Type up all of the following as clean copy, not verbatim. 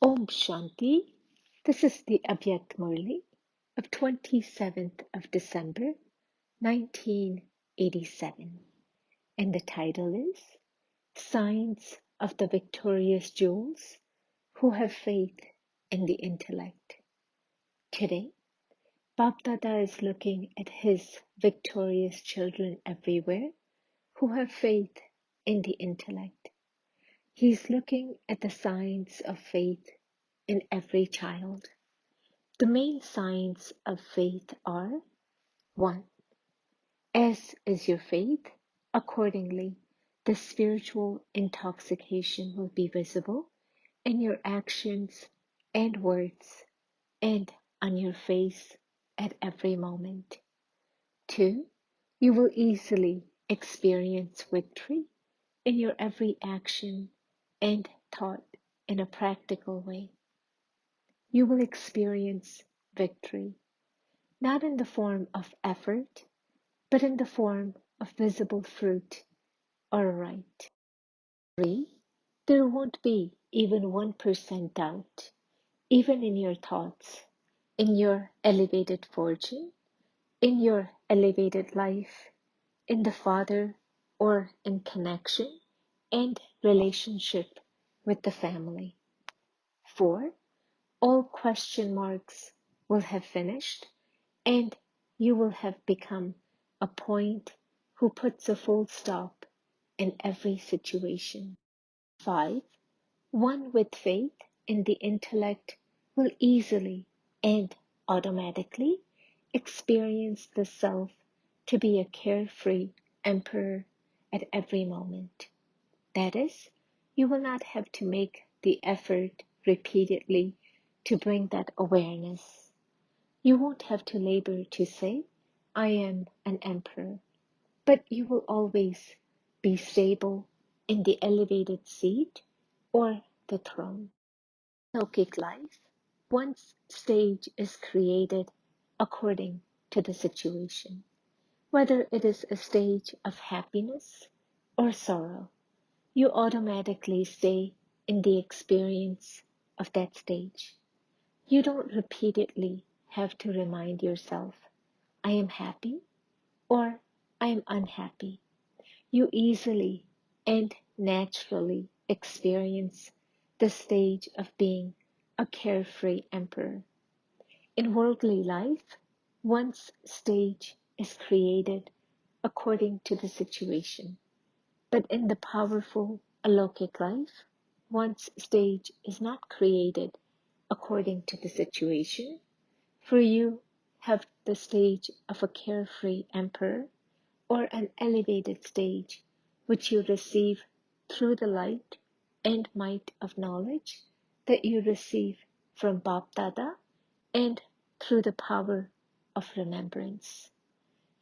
Om Shanti. This is the Avyakt Murli of 27th of December 1987, and the title is Signs of the Victorious Jewels Who Have Faith in the Intellect. Today, Bapdada is looking at his victorious children everywhere who have faith in the intellect. He's looking at the signs of faith in every child. The main signs of faith are 1. As is your faith, accordingly, the spiritual intoxication will be visible in your actions and words and on your face at every moment. 2. You will easily experience victory in your every action and thought in a practical way. You will experience victory, not in the form of effort, but in the form of visible fruit or right. 3. There won't be even 1% doubt, even in your thoughts, in your elevated fortune, in your elevated life, in the Father, or in connection and relationship with the family. 4. All question marks will have finished, and you will have become a point who puts a full stop in every situation. 5. One with faith in the intellect will easily and automatically experience the self to be a carefree emperor at every moment. That is, you will not have to make the effort repeatedly to bring that awareness. You won't have to labor to say, I am an emperor, but you will always be stable in the elevated seat or the throne. Lockic life, one stage is created according to the situation, whether it is a stage of happiness or sorrow. You automatically stay in the experience of that stage. You don't repeatedly have to remind yourself, I am happy or I am unhappy. You easily and naturally experience the stage of being a carefree emperor. In worldly life, one's stage is created according to the situation. But in the powerful alokik life, one's stage is not created according to the situation, for you have the stage of a carefree emperor or an elevated stage which you receive through the light and might of knowledge that you receive from Bapdada and through the power of remembrance.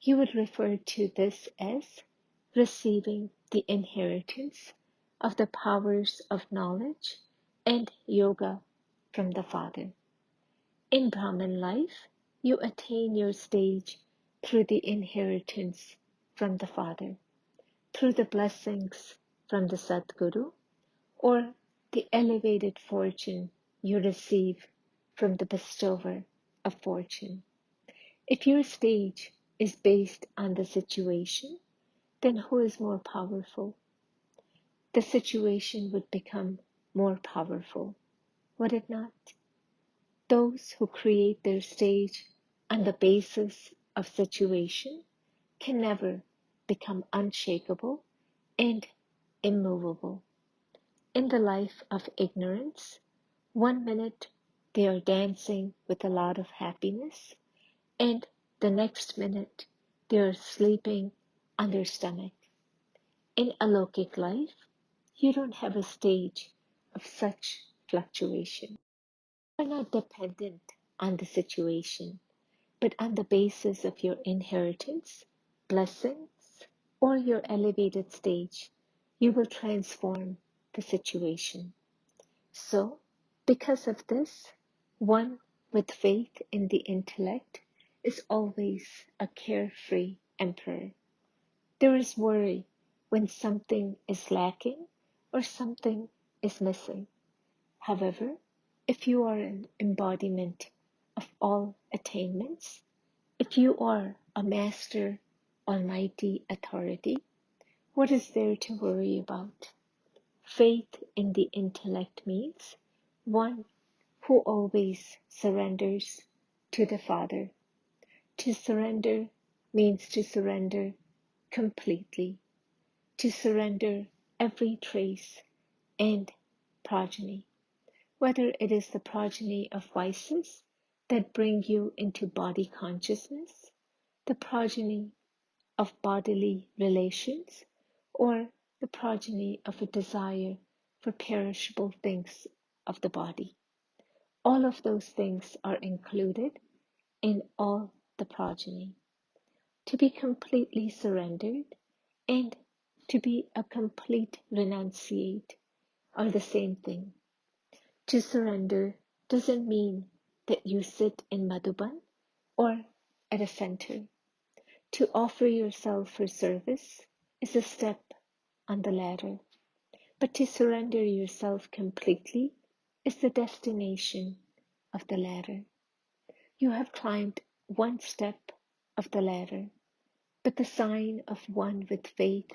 You would refer to this as receiving the inheritance of the powers of knowledge and yoga from the Father. In Brahman life, you attain your stage through the inheritance from the Father, through the blessings from the Sadguru, or the elevated fortune you receive from the bestower of fortune. If your stage is based on the situation, then who is more powerful? The situation would become more powerful, would it not? Those who create their stage on the basis of situation can never become unshakable and immovable. In the life of ignorance, 1 minute they are dancing with a lot of happiness, and the next minute they are sleeping on their stomach. In alokik life, you don't have a stage of such fluctuation. You are not dependent on the situation, but on the basis of your inheritance, blessings, or your elevated stage, you will transform the situation. So, because of this, one with faith in the intellect is always a carefree emperor. There is worry when something is lacking or something is missing. However, if you are an embodiment of all attainments, if you are a master, almighty authority, what is there to worry about? Faith in the intellect means one who always surrenders to the Father. To surrender means to surrender completely, to surrender every trace and progeny, whether it is the progeny of vices that bring you into body consciousness, the progeny of bodily relations, or the progeny of a desire for perishable things of the body. All of those things are included in all the progeny. To be completely surrendered and to be a complete renunciate are the same thing. To surrender doesn't mean that you sit in Madhuban or at a center. To offer yourself for service is a step on the ladder, but to surrender yourself completely is the destination of the ladder. You have climbed one step of the ladder, but the sign of one with faith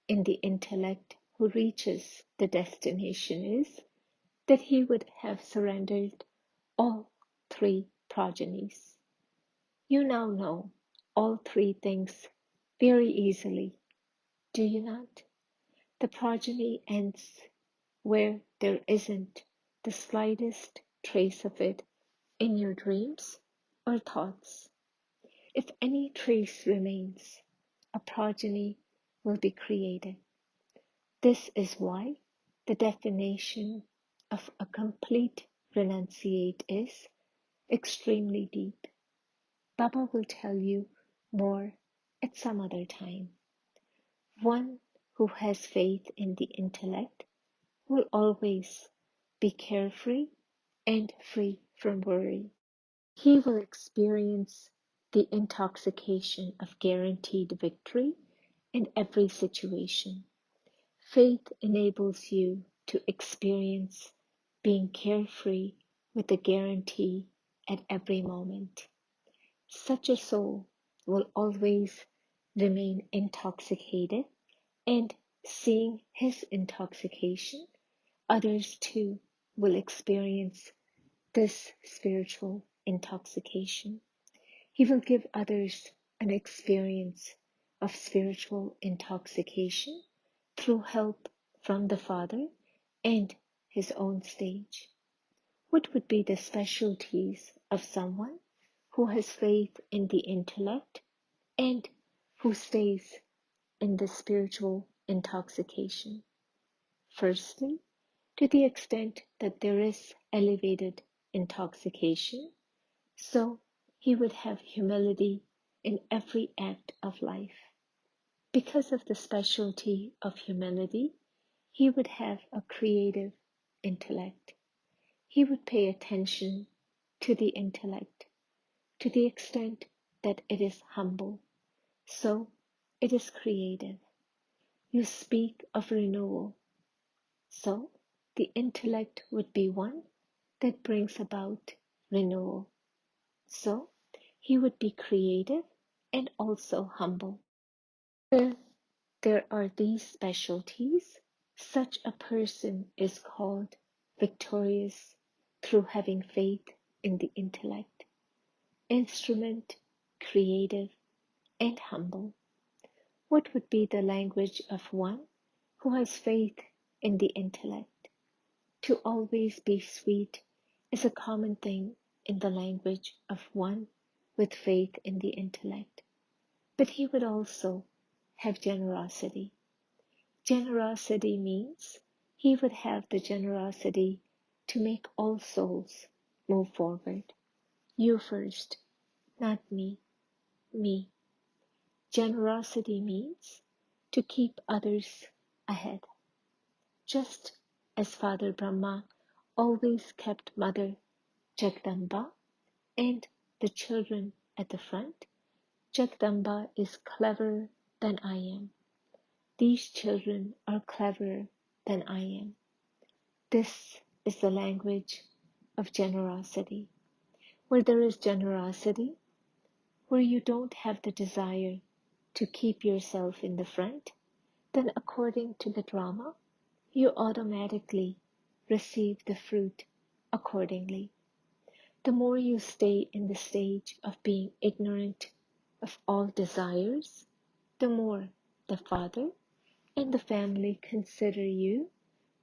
in the intellect who reaches the destination is that he would have surrendered all three progenies. You now know all three things very easily, do you not? The progeny ends where there isn't the slightest trace of it in your dreams or thoughts. If any trace remains, a progeny will be created. This is why the definition of a complete renunciate is extremely deep. Baba will tell you more at some other time. One who has faith in the intellect will always be carefree and free from worry. He will experience the intoxication of guaranteed victory in every situation. Faith enables you to experience being carefree with the guarantee at every moment. Such a soul will always remain intoxicated, and seeing his intoxication, others too will experience this spiritual intoxication. He will give others an experience of spiritual intoxication through help from the Father and his own stage. What would be the specialties of someone who has faith in the intellect and who stays in the spiritual intoxication? Firstly, to the extent that there is elevated intoxication, so he would have humility in every act of life. Because of the specialty of humility, he would have a creative intellect. He would pay attention to the intellect to the extent that it is humble, so it is creative. You speak of renewal, so the intellect would be one that brings about renewal. So he would be creative and also humble. Where there are these specialties, such a person is called victorious through having faith in the intellect, instrument, creative, and humble. What would be the language of one who has faith in the intellect? To always be sweet is a common thing in the language of one with faith in the intellect. But he would also have generosity. Generosity means he would have the generosity to make all souls move forward. You first, not me, me. Generosity means to keep others ahead. Just as Father Brahma always kept Mother Jagdamba and the children at the front, Jagdamba is cleverer than I am. These children are cleverer than I am. This is the language of generosity. Where there is generosity, where you don't have the desire to keep yourself in the front, then according to the drama, you automatically receive the fruit accordingly. The more you stay in the stage of being ignorant of all desires, the more the Father and the family consider you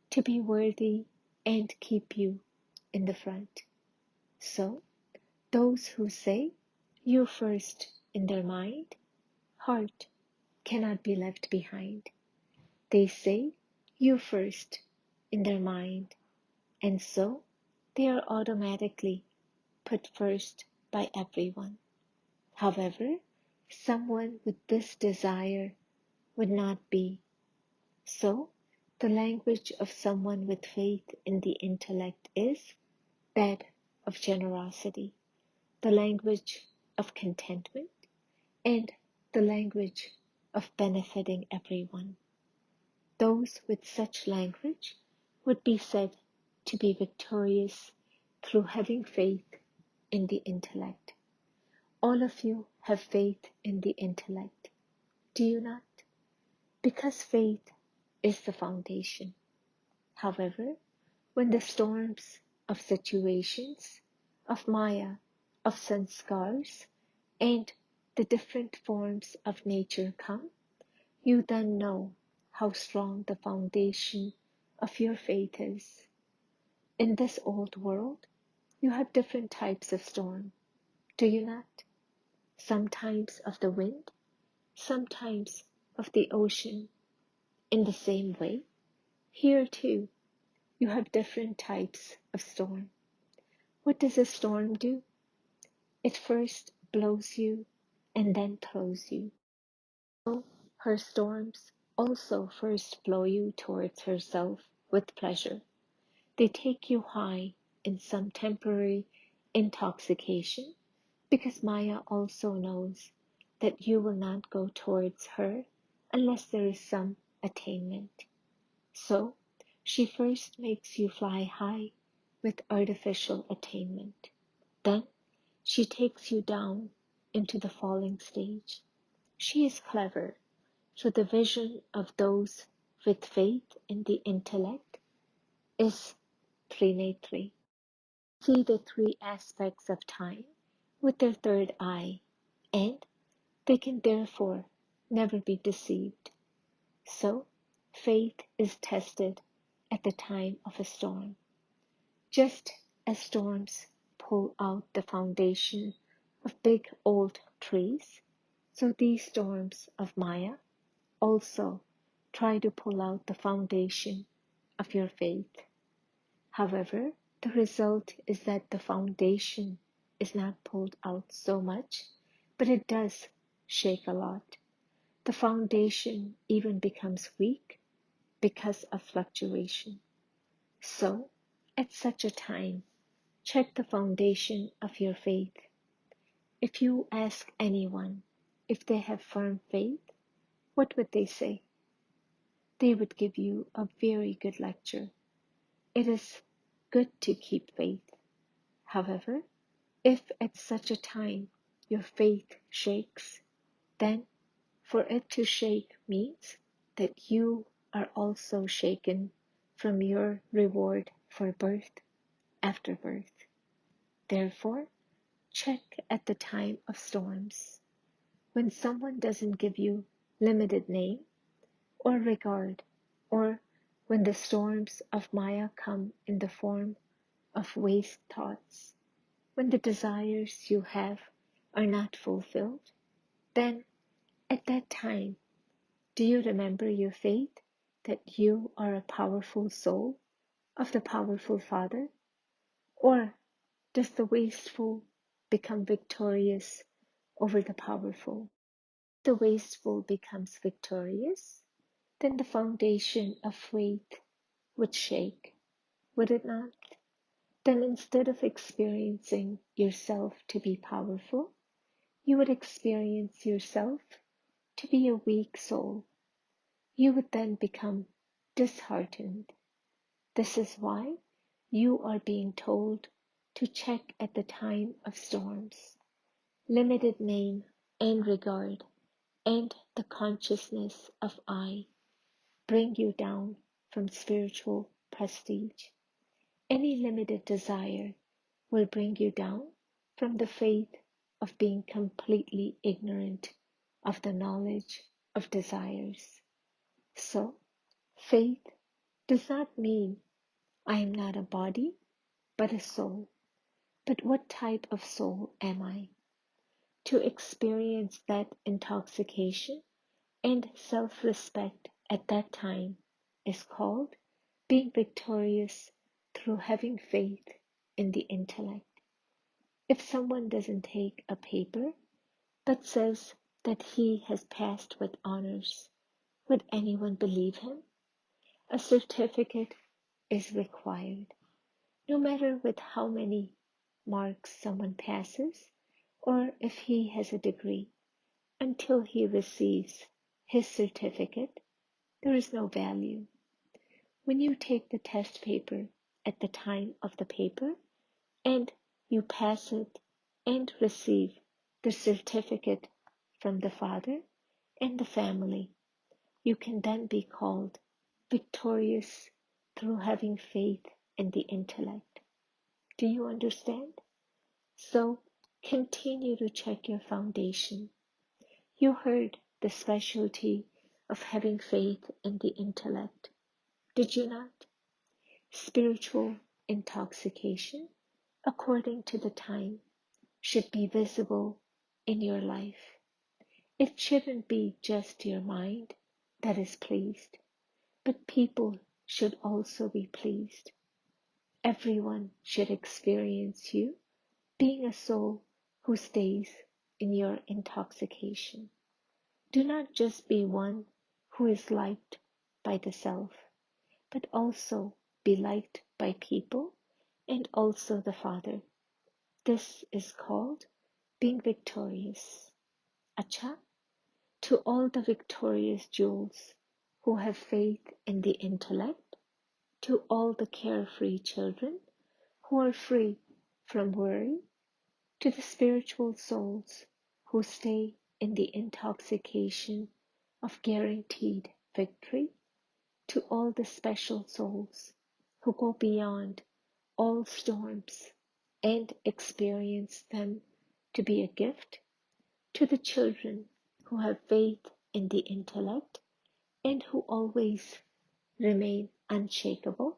to be worthy and keep you in the front. So, those who say you first in their mind, heart cannot be left behind. They say you first in their mind, and so they are automatically put first by everyone. However, someone with this desire would not be. So, the language of someone with faith in the intellect is that of generosity, the language of contentment, and the language of benefiting everyone. Those with such language would be said to be victorious through having faith in the intellect. All of you have faith in the intellect, do you not? Because faith is the foundation. However, when the storms of situations, of Maya, of sanskars, and the different forms of nature come, you then know how strong the foundation of your faith is. In this old world, you have different types of storm, do you not? Sometimes of the wind, sometimes of the ocean. In the same way, here too, you have different types of storm. What does a storm do? It first blows you and then throws you. So her storms also first blow you towards herself with pleasure. They take you high in some temporary intoxication, because Maya also knows that you will not go towards her unless there is some attainment. So she first makes you fly high with artificial attainment. Then she takes you down into the falling stage. She is clever, so the vision of those with faith in the intellect is trinetri. See the three aspects of time with their third eye, and they can therefore never be deceived. So, faith is tested at the time of a storm. Just as storms pull out the foundation of big old trees, so these storms of Maya also try to pull out the foundation of your faith. However, the result is that the foundation is not pulled out so much, but it does shake a lot. The foundation even becomes weak because of fluctuation. So, at such a time, check the foundation of your faith. If you ask anyone if they have firm faith, what would they say? They would give you a very good lecture. It is good to keep faith. However, if at such a time your faith shakes, then for it to shake means that you are also shaken from your reward for birth after birth. Therefore, check at the time of storms. When someone doesn't give you limited name or regard, or when the storms of Maya come in the form of waste thoughts, when the desires you have are not fulfilled, then at that time, do you remember your faith that you are a powerful soul of the powerful Father? Or does the wasteful become victorious over the powerful? The wasteful becomes victorious, then the foundation of faith would shake, would it not? Then instead of experiencing yourself to be powerful, you would experience yourself to be a weak soul. You would then become disheartened. This is why you are being told to check at the time of storms. Limited name and regard and the consciousness of I bring you down from spiritual prestige. Any limited desire will bring you down from the faith of being completely ignorant of the knowledge of desires. So, faith does not mean I am not a body, but a soul. But what type of soul am I? To experience that intoxication and self-respect at that time is called being victorious through having faith in the intellect. If someone doesn't take a paper but says that he has passed with honors, would anyone believe him? A certificate is required, no matter with how many marks someone passes or if he has a degree. Until he receives his certificate, there is no value. When you take the test paper at the time of the paper and you pass it and receive the certificate from the father and the family, you can then be called victorious through having faith in the intellect. Do you understand? So continue to check your foundation. You heard the specialty of having faith in the intellect, did you not? Spiritual intoxication, according to the time, should be visible in your life. It shouldn't be just your mind that is pleased, but people should also be pleased. Everyone should experience you being a soul who stays in your intoxication. Do not just be one who is liked by the self, but also be liked by people and also the Father. This is called being victorious. Acha, to all the victorious jewels who have faith in the intellect, to all the carefree children who are free from worry, to the spiritual souls who stay in the intoxication of guaranteed victory, to all the special souls who go beyond all storms and experience them to be a gift, to the children who have faith in the intellect and who always remain unshakable,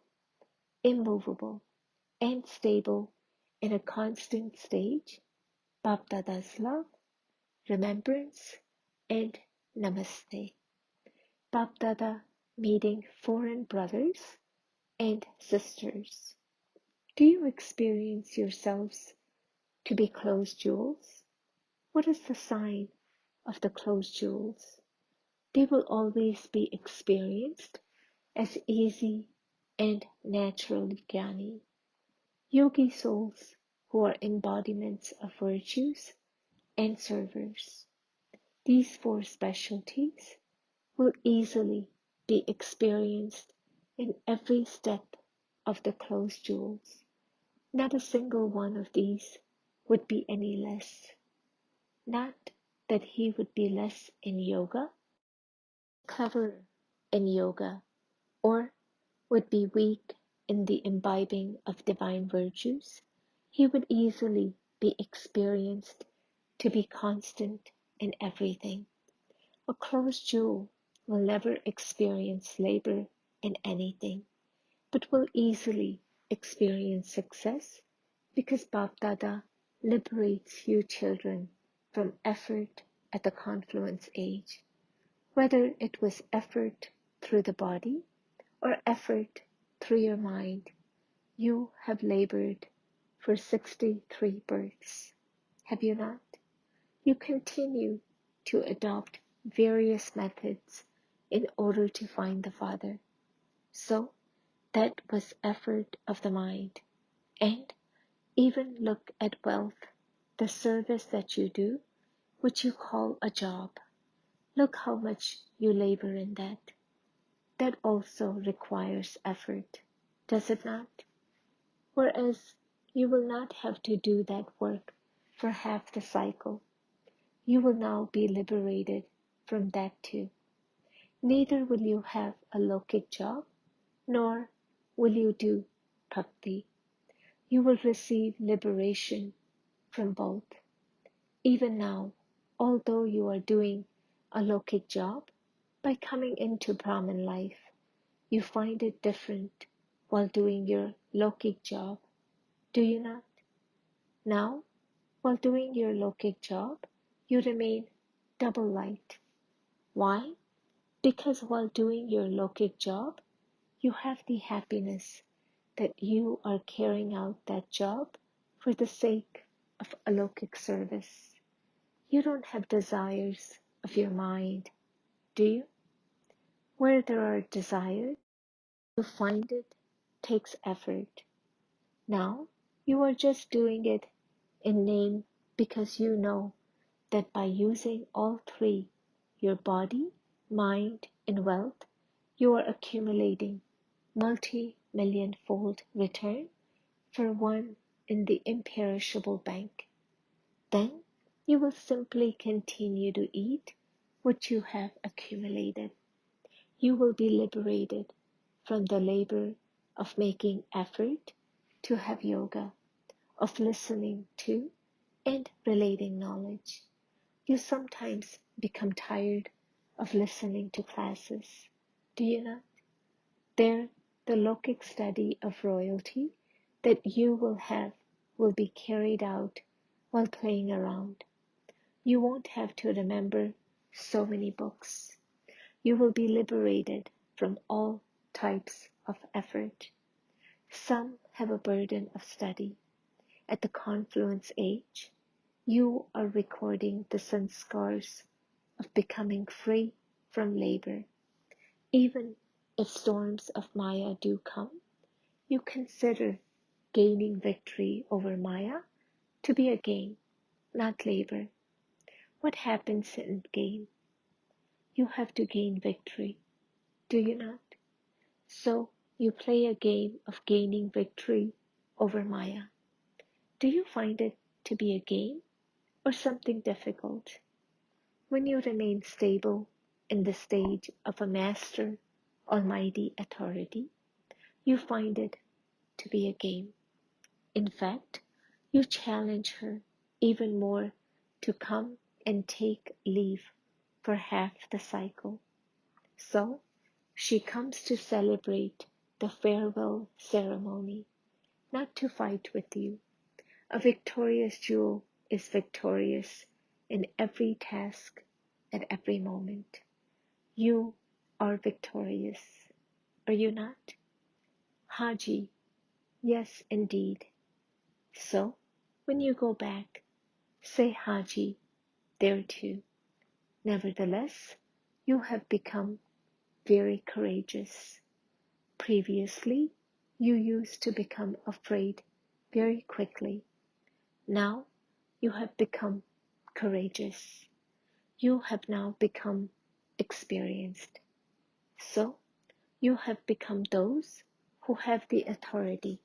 immovable, and stable in a constant stage, Bapdada's love, remembrance, and namaste. Bapdada meeting foreign brothers and sisters. Do you experience yourselves to be closed jewels? What is the sign of the closed jewels? They will always be experienced as easy and naturally jnani. Yogi souls who are embodiments of virtues and servers. These four specialties will easily be experienced in every step of the closed jewels. Not a single one of these would be any less. Not that he would be less in yoga, cleverer in yoga, or would be weak in the imbibing of divine virtues. He would easily be experienced to be constant in everything. A closed jewel will never experience labor in anything, but will easily experience success because Bapdada liberates you children from effort at the confluence age, whether it was effort through the body or effort through your mind. You have labored for 63 births, have you not? You continue to adopt various methods in order to find the Father. So that was effort of the mind. And even look at wealth, the service that you do, which you call a job. Look how much you labor in that. That also requires effort, does it not? Whereas You will not have to do that work for half the cycle. You will now be liberated from that too. Neither will you have a lokic job, nor will you do bhakti. You will receive liberation from both. Even now, although you are doing a lokic job, by coming into Brahman life, you find it different while doing your lokic job, do you not? Now, while doing your lokic job, you remain double light. Why? Because while doing your lokic job, you have the happiness that you are carrying out that job for the sake of alokik service. You don't have desires of your mind, do you? Where there are desires, to find it takes effort. Now, you are just doing it in name because you know that by using all three, your body, mind, and wealth, you are accumulating multi-million-fold return for one in the imperishable bank. Then you will simply continue to eat what you have accumulated. You will be liberated from the labor of making effort to have yoga, of listening to and relating knowledge. You sometimes become tired of listening to classes, do you not? There, the lokic study of royalty that you will have will be carried out while playing around. You won't have to remember so many books. You will be liberated from all types of effort. Some have a burden of study. At the confluence age, you are recording the sanskars of becoming free from labor. Even if storms of Maya do come, you consider gaining victory over Maya to be a game, not labor. What happens in game? You have to gain victory, do you not? So you play a game of gaining victory over Maya. Do you find it to be a game or something difficult? When you remain stable in the stage of a master, almighty authority, you find it to be a game. In fact, you challenge her even more to come and take leave for half the cycle. So she comes to celebrate the farewell ceremony, not to fight with you. A victorious jewel is victorious in every task at every moment. You are victorious, are you not? Haji, yes indeed. So, when you go back, say Haji there too. Nevertheless, you have become very courageous. Previously, you used to become afraid very quickly. Now, you have become courageous. You have now become experienced. So, you have become those who have the authority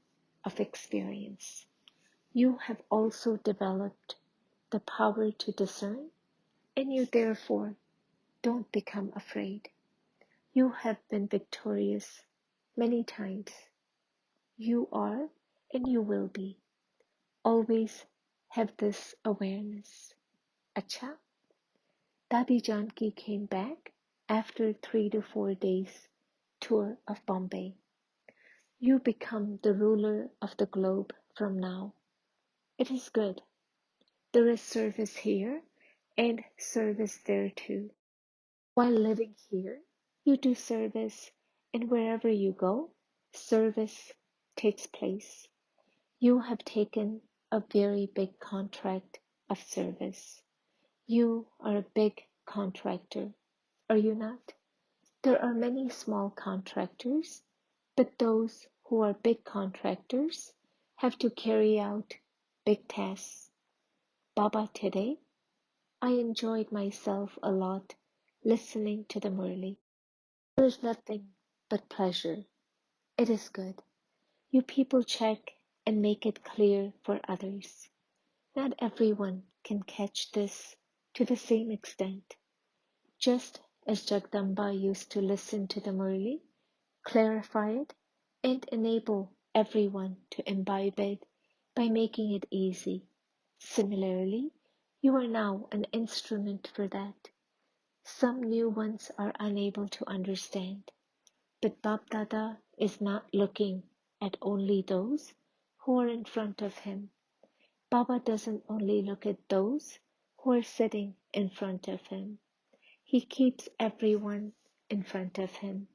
of experience. You have also developed the power to discern, and you therefore don't become afraid. You have been victorious many times. You are and you will be. Always have this awareness. Acha, Dadi Janki came back after 3 to 4 days tour of Bombay. You become the ruler of the globe from now. It is good. There is service here and service there too. While living here, you do service, and wherever you go, service takes place. You have taken a very big contract of service. You are a big contractor, are you not? There are many small contractors, but those who are big contractors have to carry out big tasks. Baba, today I enjoyed myself a lot listening to the Murli. There is nothing but pleasure. It is good. You people check and make it clear for others. Not everyone can catch this to the same extent. Just as Jagdamba used to listen to the Murli, clarify it, and enable everyone to imbibe it by making it easy. Similarly, you are now an instrument for that. Some new ones are unable to understand, but Bab Dada is not looking at only those who are in front of him. Baba doesn't only look at those who are sitting in front of him. He keeps everyone in front of him.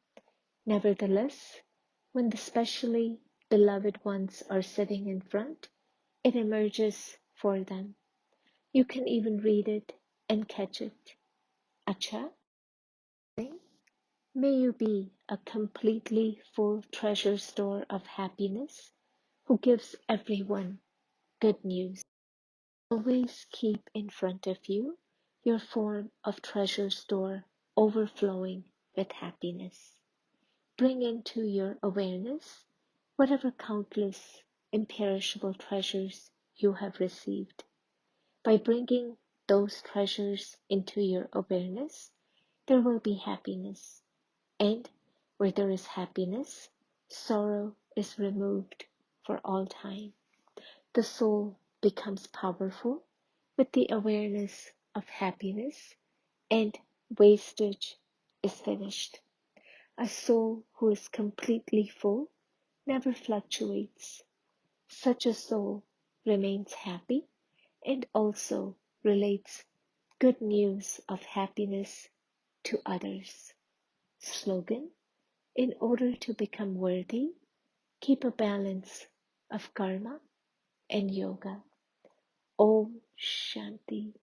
Nevertheless, when the specially beloved ones are sitting in front, it emerges for them. You can even read it and catch it. Acha, may you be a completely full treasure store of happiness who gives everyone good news. Always keep in front of you your form of treasure store overflowing with happiness. Bring into your awareness whatever countless imperishable treasures you have received. By bringing those treasures into your awareness, there will be happiness. And where there is happiness, sorrow is removed for all time. The soul becomes powerful with the awareness of happiness, and wastage is finished. A soul who is completely full never fluctuates. Such a soul remains happy and also relates good news of happiness to others. Slogan: in order to become worthy, keep a balance of karma and yoga. Om Shanti.